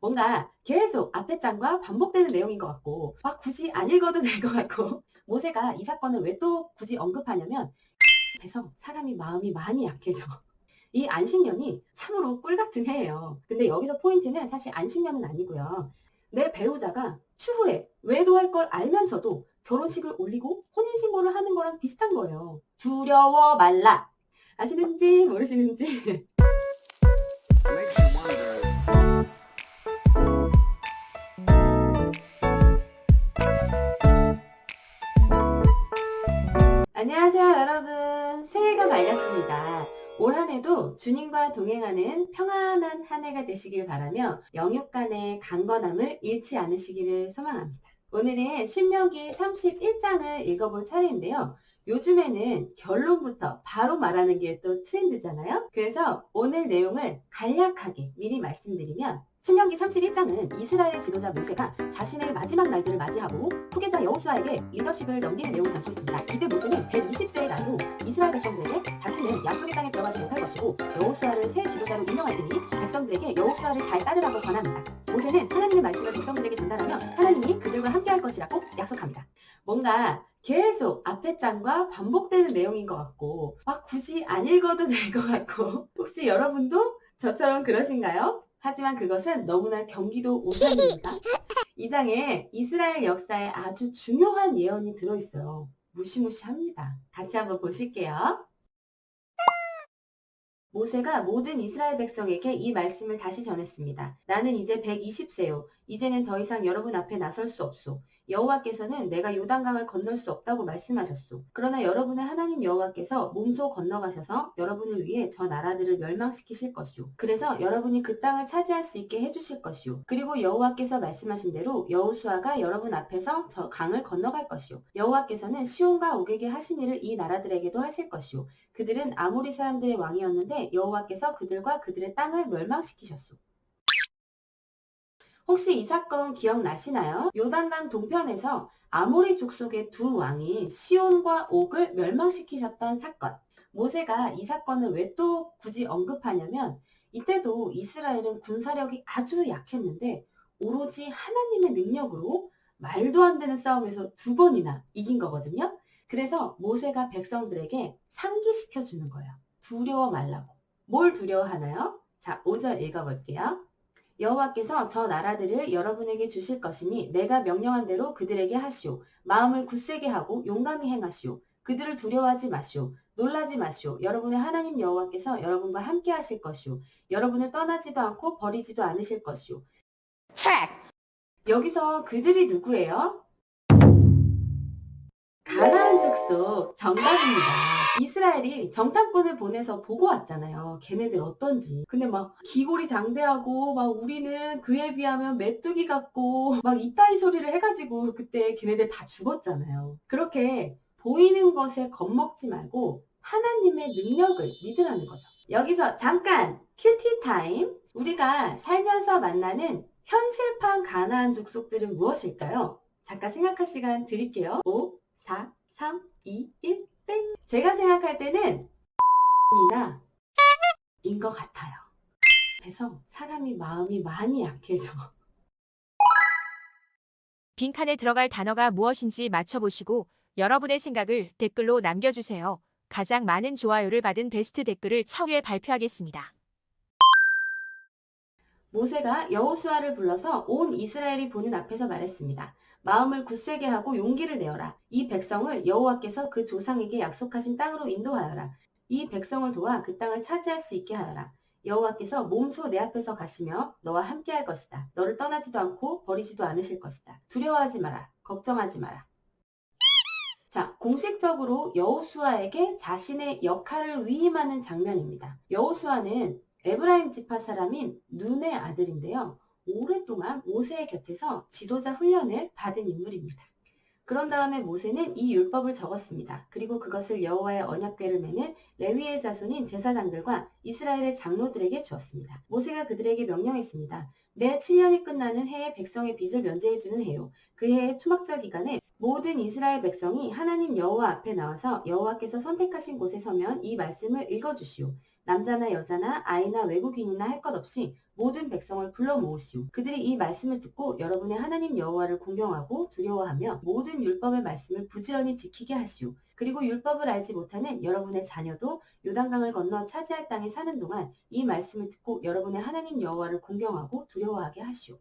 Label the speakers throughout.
Speaker 1: 뭔가 계속 앞에 장과 반복되는 내용인 것 같고 막 굳이 안 읽어도 될 것 같고 모세가 이 사건을 왜 또 굳이 언급하냐면 앞에서 사람이 마음이 많이 약해져. 이 안식년이 참으로 꿀 같은 해예요. 근데 여기서 포인트는 사실 안식년은 아니고요. 내 배우자가 추후에 외도할 걸 알면서도 결혼식을 올리고 혼인신고를 하는 거랑 비슷한 거예요. 두려워 말라. 아시는지 모르시는지. 안녕하세요 여러분. 새해가 밝았습니다. 올 한해도 주님과 동행하는 평안한 한 해가 되시길 바라며 영육 간의 강건함을 잃지 않으시기를 소망합니다. 오늘은 신명기 31장을 읽어볼 차례인데요. 요즘에는 결론부터 바로 말하는 게 또 트렌드잖아요. 그래서 오늘 내용을 간략하게 미리 말씀드리면 신명기 31장은 이스라엘 지도자 모세가 자신의 마지막 날들을 맞이하고 후계자 여호수아에게 리더십을 넘기는 내용을 담고 있습니다. 이때 모세는 120세의 나이로 이스라엘 백성들에게 자신은 약속의 땅에 들어가지 못할 것이고 여호수아를 새 지도자로 임명할 테니 백성들에게 여호수아를 잘 따르라고 권합니다. 모세는 하나님의 말씀을 백성들에게 전달하며 하나님이 그들과 함께할 것이라고 약속합니다. 뭔가 계속 앞에 장과 반복되는 내용인 것 같고 막 굳이 안 읽어도 될 것 같고 혹시 여러분도 저처럼 그러신가요? 하지만 그것은 너무나 경기도 오산입니다. 이 장에 이스라엘 역사에 아주 중요한 예언이 들어있어요. 무시무시합니다. 같이 한번 보실게요. 모세가 모든 이스라엘 백성에게 이 말씀을 다시 전했습니다. 나는 이제 120세요. 이제는 더 이상 여러분 앞에 나설 수 없소. 여호와께서는 내가 요단강을 건널 수 없다고 말씀하셨소. 그러나 여러분의 하나님 여호와께서 몸소 건너가셔서 여러분을 위해 저 나라들을 멸망시키실 것이요. 그래서 여러분이 그 땅을 차지할 수 있게 해주실 것이요. 그리고 여호와께서 말씀하신 대로 여호수아가 여러분 앞에서 저 강을 건너갈 것이요. 여호와께서는 시온과 오게게 하신 일을 이 나라들에게도 하실 것이요. 그들은 아모리 사람들의 왕이었는데 여호와께서 그들과 그들의 땅을 멸망시키셨소. 혹시 이 사건 기억나시나요? 요단강 동편에서 아모리 족속의 두 왕이 시온과 옥을 멸망시키셨던 사건. 모세가 이 사건을 왜 또 굳이 언급하냐면 이때도 이스라엘은 군사력이 아주 약했는데 오로지 하나님의 능력으로 말도 안 되는 싸움에서 2번이나 이긴 거거든요. 그래서 모세가 백성들에게 상기시켜 주는 거예요. 두려워 말라고. 뭘 두려워하나요? 자, 5절 읽어볼게요. 여호와께서 저 나라들을 여러분에게 주실 것이니 내가 명령한 대로 그들에게 하시오. 마음을 굳세게 하고 용감히 행하시오. 그들을 두려워하지 마시오. 놀라지 마시오. 여러분의 하나님 여호와께서 여러분과 함께 하실 것이오. 여러분을 떠나지도 않고 버리지도 않으실 것이오. 여기서 그들이 누구예요? 가나안 족속 정답입니다. 이스라엘이 정탐꾼을 보내서 보고 왔잖아요. 걔네들 어떤지. 근데 막 기골이 장대하고 막 우리는 그에 비하면 메뚜기 같고 막 이따위 소리를 해가지고 그때 걔네들 다 죽었잖아요. 그렇게 보이는 것에 겁먹지 말고 하나님의 능력을 믿으라는 거죠. 여기서 잠깐 큐티 타임. 우리가 살면서 만나는 현실판 가나안 족속들은 무엇일까요? 잠깐 생각할 시간 드릴게요. 5, 4, 3, 2, 1, 땡. 제가 생각할 때는 이나 인 것 같아요. 그래서 사람이 마음이 많이 약해져.
Speaker 2: 빈칸에 들어갈 단어가 무엇인지 맞춰보시고 여러분의 생각을 댓글로 남겨주세요. 가장 많은 좋아요를 받은 베스트 댓글을 차후에 발표하겠습니다.
Speaker 1: 모세가 여호수아를 불러서 온 이스라엘이 보는 앞에서 말했습니다. 마음을 굳세게 하고 용기를 내어라. 이 백성을 여호와께서 그 조상에게 약속하신 땅으로 인도하여라. 이 백성을 도와 그 땅을 차지할 수 있게 하여라. 여호와께서 몸소 내 앞에서 가시며 너와 함께할 것이다. 너를 떠나지도 않고 버리지도 않으실 것이다. 두려워하지 마라. 걱정하지 마라. 자, 공식적으로 여호수아에게 자신의 역할을 위임하는 장면입니다. 여호수아는 에브라임 지파 사람인 눈의 아들인데요. 오랫동안 모세의 곁에서 지도자 훈련을 받은 인물입니다. 그런 다음에 모세는 이 율법을 적었습니다. 그리고 그것을 여호와의 언약궤를 매는 레위의 자손인 제사장들과 이스라엘의 장로들에게 주었습니다. 모세가 그들에게 명령했습니다. 매 7년이 끝나는 해에 백성의 빚을 면제해주는 해요. 그 해의 초막절 기간에 모든 이스라엘 백성이 하나님 여호와 앞에 나와서 여호와께서 선택하신 곳에 서면 이 말씀을 읽어주시오. 남자나 여자나 아이나 외국인이나 할 것 없이 모든 백성을 불러 모으시오. 그들이 이 말씀을 듣고 여러분의 하나님 여호와를 공경하고 두려워하며 모든 율법의 말씀을 부지런히 지키게 하시오. 그리고 율법을 알지 못하는 여러분의 자녀도 요단강을 건너 차지할 땅에 사는 동안 이 말씀을 듣고 여러분의 하나님 여호와를 공경하고 두려워하게 하시오.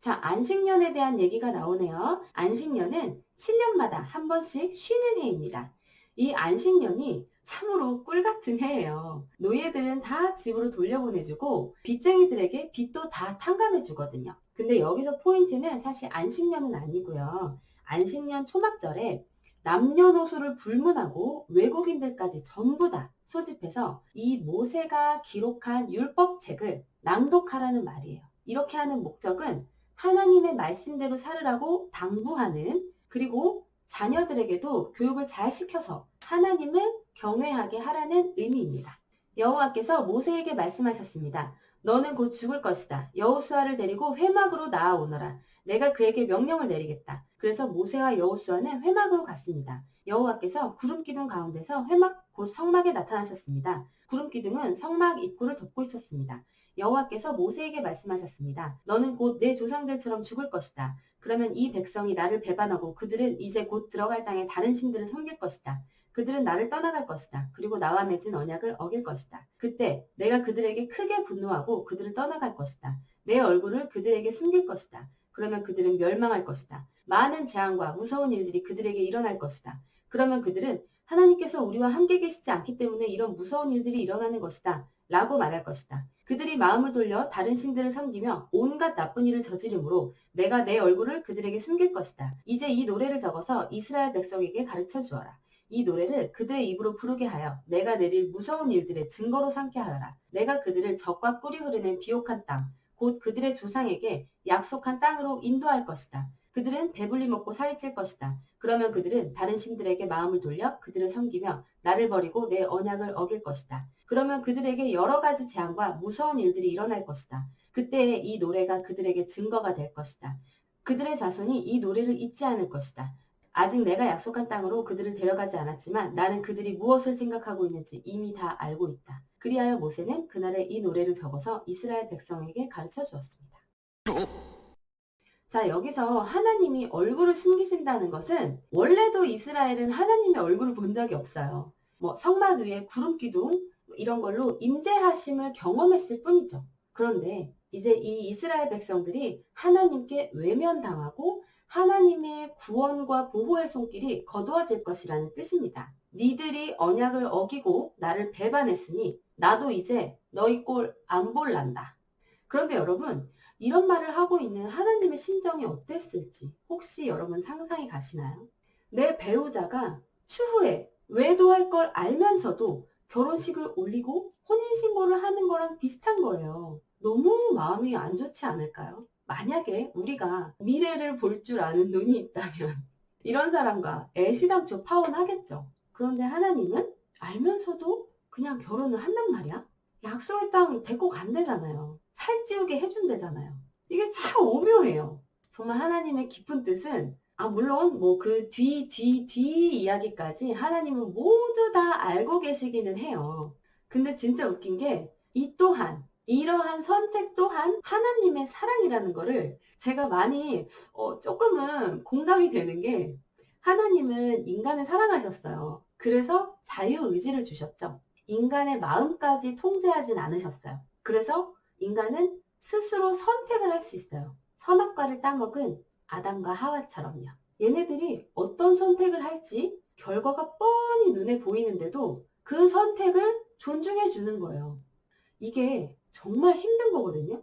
Speaker 1: 자, 안식년에 대한 얘기가 나오네요. 안식년은 7년마다 한 번씩 쉬는 해입니다. 이 안식년이 참으로 꿀 같은 해예요. 노예들은 다 집으로 돌려보내주고 빚쟁이들에게 빚도 다 탕감해주거든요. 근데 여기서 포인트는 사실 안식년은 아니고요. 안식년 초막절에 남녀노소를 불문하고 외국인들까지 전부 다 소집해서 이 모세가 기록한 율법책을 낭독하라는 말이에요. 이렇게 하는 목적은 하나님의 말씀대로 살으라고 당부하는, 그리고 자녀들에게도 교육을 잘 시켜서 하나님을 경외하게 하라는 의미입니다. 여호와께서 모세에게 말씀하셨습니다. 너는 곧 죽을 것이다. 여호수아를 데리고 회막으로 나아오너라. 내가 그에게 명령을 내리겠다. 그래서 모세와 여호수아는 회막으로 갔습니다. 여호와께서 구름기둥 가운데서 회막 곧 성막에 나타나셨습니다. 구름기둥은 성막 입구를 덮고 있었습니다. 여호와께서 모세에게 말씀하셨습니다. 너는 곧 내 조상들처럼 죽을 것이다. 그러면 이 백성이 나를 배반하고 그들은 이제 곧 들어갈 땅에 다른 신들을 섬길 것이다. 그들은 나를 떠나갈 것이다. 그리고 나와 맺은 언약을 어길 것이다. 그때 내가 그들에게 크게 분노하고 그들을 떠나갈 것이다. 내 얼굴을 그들에게 숨길 것이다. 그러면 그들은 멸망할 것이다. 많은 재앙과 무서운 일들이 그들에게 일어날 것이다. 그러면 그들은 하나님께서 우리와 함께 계시지 않기 때문에 이런 무서운 일들이 일어나는 것이다. 라고 말할 것이다. 그들이 마음을 돌려 다른 신들을 섬기며 온갖 나쁜 일을 저지르므로 내가 내 얼굴을 그들에게 숨길 것이다. 이제 이 노래를 적어서 이스라엘 백성에게 가르쳐 주어라. 이 노래를 그들의 입으로 부르게 하여 내가 내릴 무서운 일들의 증거로 삼게 하여라. 내가 그들을 적과 꿀이 흐르는 비옥한 땅, 곧 그들의 조상에게 약속한 땅으로 인도할 것이다. 그들은 배불리 먹고 살이 찔 것이다. 그러면 그들은 다른 신들에게 마음을 돌려 그들을 섬기며 나를 버리고 내 언약을 어길 것이다. 그러면 그들에게 여러 가지 재앙과 무서운 일들이 일어날 것이다. 그때 이 노래가 그들에게 증거가 될 것이다. 그들의 자손이 이 노래를 잊지 않을 것이다. 아직 내가 약속한 땅으로 그들을 데려가지 않았지만 나는 그들이 무엇을 생각하고 있는지 이미 다 알고 있다. 그리하여 모세는 그날에 이 노래를 적어서 이스라엘 백성에게 가르쳐 주었습니다. 자, 여기서 하나님이 얼굴을 숨기신다는 것은 원래도 이스라엘은 하나님의 얼굴을 본 적이 없어요. 성막 위에 구름기둥 이런 걸로 임재하심을 경험했을 뿐이죠. 그런데 이제 이 이스라엘 백성들이 하나님께 외면당하고 하나님의 구원과 보호의 손길이 거두어질 것이라는 뜻입니다. 니들이 언약을 어기고 나를 배반했으니 나도 이제 너희 꼴 안 볼란다. 그런데 여러분, 이런 말을 하고 있는 하나님의 심정이 어땠을지 혹시 여러분 상상이 가시나요? 내 배우자가 추후에 외도할 걸 알면서도 결혼식을 올리고 혼인신고를 하는 거랑 비슷한 거예요. 너무 마음이 안 좋지 않을까요? 만약에 우리가 미래를 볼 줄 아는 눈이 있다면 이런 사람과 애시당초 파혼하겠죠. 그런데 하나님은 알면서도 그냥 결혼을 한단 말이야? 약속의 땅 데리고 간대잖아요. 살찌우게 해준대잖아요. 이게 참 오묘해요. 정말 하나님의 깊은 뜻은 물론 그 뒤 이야기까지 하나님은 모두 다 알고 계시기는 해요. 근데 진짜 웃긴 게 이 또한 이러한 선택 또한 하나님의 사랑이라는 거를 제가 많이 조금은 공감이 되는 게, 하나님은 인간을 사랑하셨어요. 그래서 자유의지를 주셨죠. 인간의 마음까지 통제하진 않으셨어요. 그래서 인간은 스스로 선택을 할 수 있어요. 선악과를 따먹은 아담과 하와처럼요. 얘네들이 어떤 선택을 할지 결과가 뻔히 눈에 보이는데도 그 선택을 존중해 주는 거예요. 이게 정말 힘든 거거든요.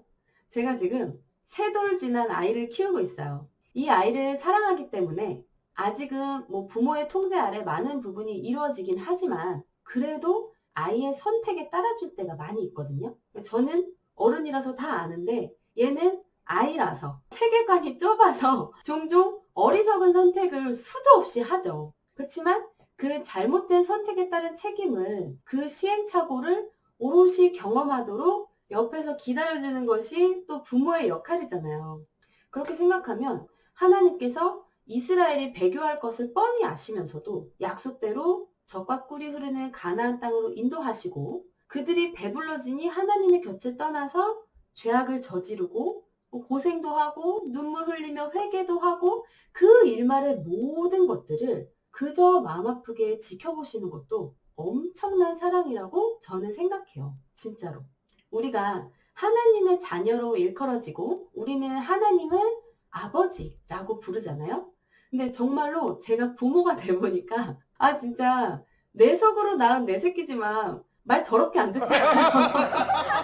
Speaker 1: 제가 지금 3돌 지난 아이를 키우고 있어요. 이 아이를 사랑하기 때문에 아직은 부모의 통제 아래 많은 부분이 이루어지긴 하지만 그래도 아이의 선택에 따라줄 때가 많이 있거든요. 저는 어른이라서 다 아는데 얘는 아이라서 세계관이 좁아서 종종 어리석은 선택을 수도 없이 하죠. 그렇지만 그 잘못된 선택에 따른 책임을, 그 시행착오를 오롯이 경험하도록 옆에서 기다려주는 것이 또 부모의 역할이잖아요. 그렇게 생각하면 하나님께서 이스라엘이 배교할 것을 뻔히 아시면서도 약속대로 젖과 꿀이 흐르는 가나안 땅으로 인도하시고 그들이 배불러지니 하나님의 곁을 떠나서 죄악을 저지르고 고생도 하고 눈물 흘리며 회개도 하고 그 일말의 모든 것들을 그저 마음 아프게 지켜보시는 것도 엄청난 사랑이라고 저는 생각해요. 진짜로. 우리가 하나님의 자녀로 일컬어지고 우리는 하나님을 아버지라고 부르잖아요. 근데 정말로 제가 부모가 돼보니까 진짜 내 속으로 낳은 내 새끼지만 말 더럽게 안 듣잖아요.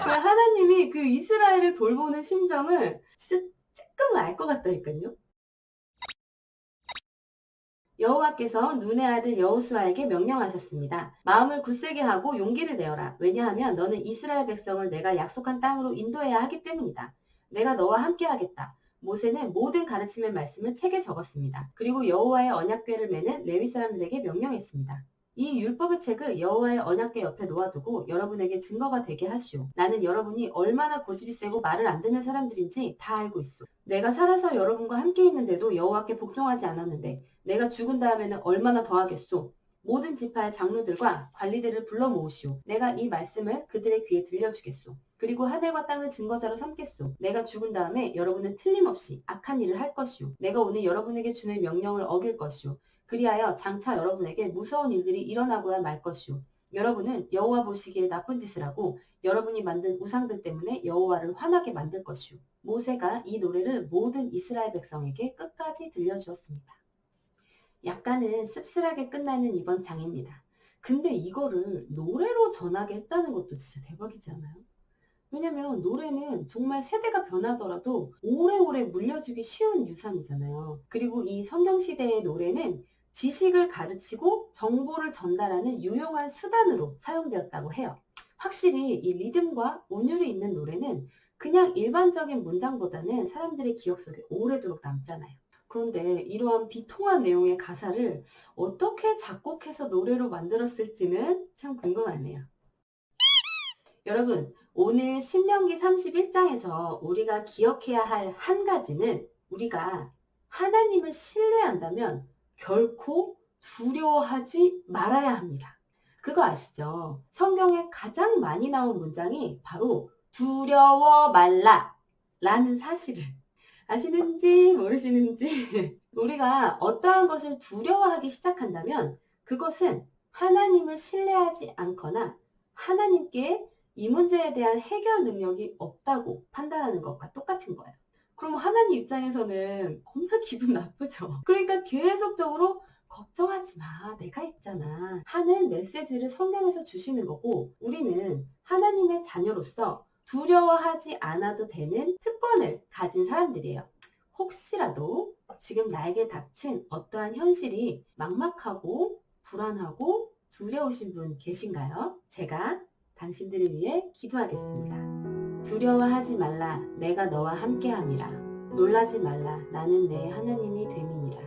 Speaker 1: 하나님이 그 이스라엘을 돌보는 심정을 진짜 조금 알 것 같다니까요. 여호와께서 눈의 아들 여호수아에게 명령하셨습니다. 마음을 굳세게 하고 용기를 내어라. 왜냐하면 너는 이스라엘 백성을 내가 약속한 땅으로 인도해야 하기 때문이다. 내가 너와 함께 하겠다. 모세는 모든 가르침의 말씀을 책에 적었습니다. 그리고 여호와의 언약궤를 매는 레위 사람들에게 명령했습니다. 이 율법의 책을 여호와의 언약궤 옆에 놓아두고 여러분에게 증거가 되게 하시오. 나는 여러분이 얼마나 고집이 세고 말을 안 듣는 사람들인지 다 알고 있어. 내가 살아서 여러분과 함께 있는데도 여호와께 복종하지 않았는데 내가 죽은 다음에는 얼마나 더 하겠소. 모든 지파의 장로들과 관리들을 불러 모으시오. 내가 이 말씀을 그들의 귀에 들려주겠소. 그리고 하늘과 땅을 증거자로 삼겠소. 내가 죽은 다음에 여러분은 틀림없이 악한 일을 할 것이오. 내가 오늘 여러분에게 주는 명령을 어길 것이오. 그리하여 장차 여러분에게 무서운 일들이 일어나고야 말 것이오. 여러분은 여호와 보시기에 나쁜 짓을 하고 여러분이 만든 우상들 때문에 여호와를 화나게 만들 것이오. 모세가 이 노래를 모든 이스라엘 백성에게 끝까지 들려주었습니다. 약간은 씁쓸하게 끝나는 이번 장입니다. 근데 이거를 노래로 전하게 했다는 것도 진짜 대박이지 않아요? 왜냐면 노래는 정말 세대가 변하더라도 오래오래 물려주기 쉬운 유산이잖아요. 그리고 이 성경시대의 노래는 지식을 가르치고 정보를 전달하는 유용한 수단으로 사용되었다고 해요. 확실히 이 리듬과 운율이 있는 노래는 그냥 일반적인 문장보다는 사람들의 기억 속에 오래도록 남잖아요. 그런데 이러한 비통한 내용의 가사를 어떻게 작곡해서 노래로 만들었을지는 참 궁금하네요. 여러분, 오늘 신명기 31장에서 우리가 기억해야 할 한 가지는 우리가 하나님을 신뢰한다면 결코 두려워하지 말아야 합니다. 그거 아시죠? 성경에 가장 많이 나온 문장이 바로 두려워 말라 라는 사실을 아시는지 모르시는지 우리가 어떠한 것을 두려워하기 시작한다면 그것은 하나님을 신뢰하지 않거나 하나님께 이 문제에 대한 해결 능력이 없다고 판단하는 것과 똑같은 거예요. 그럼 하나님 입장에서는 겁나 기분 나쁘죠. 그러니까 계속적으로 걱정하지 마, 내가 있잖아 하는 메시지를 성경에서 주시는 거고 우리는 하나님의 자녀로서 두려워하지 않아도 되는 특권을 가진 사람들이에요. 혹시라도 지금 나에게 닥친 어떠한 현실이 막막하고 불안하고 두려우신 분 계신가요? 제가 당신들을 위해 기도하겠습니다. 두려워하지 말라, 내가 너와 함께함이라. 놀라지 말라, 나는 내 하나님이 됨이니라.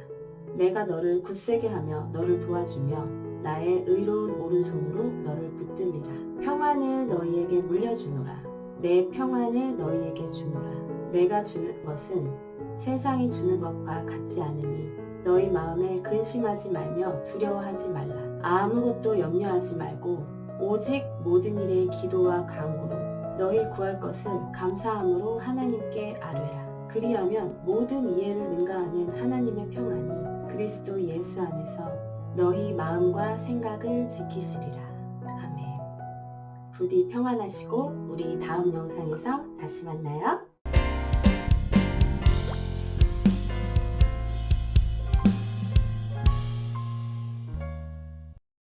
Speaker 1: 내가 너를 굳세게 하며 너를 도와주며 나의 의로운 오른손으로 너를 붙들리라. 평안을 너희에게 물려주노라. 내 평안을 너희에게 주노라. 내가 주는 것은 세상이 주는 것과 같지 않으니 너희 마음에 근심하지 말며 두려워하지 말라. 아무것도 염려하지 말고 오직 모든 일에 기도와 간구로 너희 구할 것은 감사함으로 하나님께 아뢰라. 그리하면 모든 이해를 능가하는 하나님의 평안이 그리스도 예수 안에서 너희 마음과 생각을 지키시리라. 아멘. 부디 평안하시고 우리 다음 영상에서 다시 만나요.